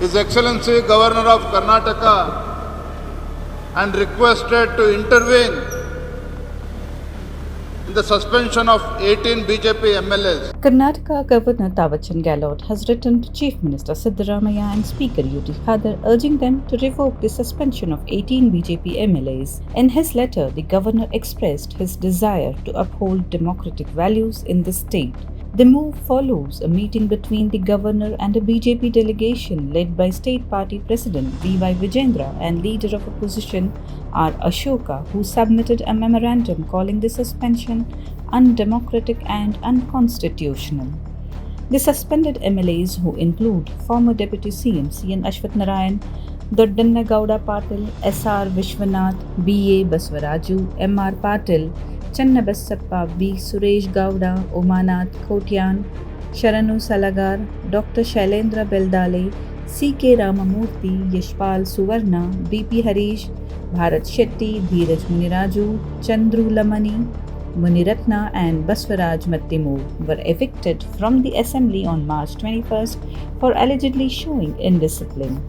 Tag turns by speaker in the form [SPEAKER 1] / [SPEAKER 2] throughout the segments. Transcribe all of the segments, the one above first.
[SPEAKER 1] His Excellency Governor of Karnataka and requested to intervene in the suspension of 18 BJP MLAs.
[SPEAKER 2] Karnataka Governor Thawarchand Gehlot has written to Chief Minister Siddaramaiah and Speaker U.T. Khadar urging them to revoke the suspension of 18 BJP MLAs. In his letter, the governor expressed his desire to uphold democratic values in the state. The move follows a meeting between the governor and a BJP delegation led by State Party President V.Y. Vijayendra and Leader of Opposition R. Ashoka, who submitted a memorandum calling the suspension undemocratic and unconstitutional. The suspended MLAs, who include former Deputy CM C.N. Ashwath Narayan, Doddanna Gowda Patil, S.R. Vishwanath, B.A. Baswaraju, M.R. Patil, Channabessappa, B. Suresh Gowda, Omanath Kotyan, Sharanu Salagar, Dr. Shailendra Beldale, C.K. Ramamurthy, Yashpal Suvarna, B.P. Harish, Bharat Shetty, Dheeraj Muniraju, Chandru Lamani, Muniratna and Baswaraj Mattimu were evicted from the assembly on March 21st for allegedly showing indiscipline.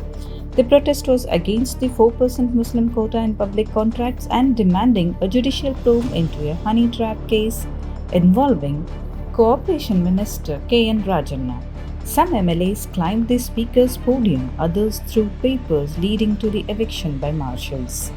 [SPEAKER 2] The protest was against the 4% Muslim quota in public contracts and demanding a judicial probe into a honey trap case involving Cooperation Minister K.N. Rajanna. Some MLAs climbed the speaker's podium, others threw papers leading to the eviction by marshals.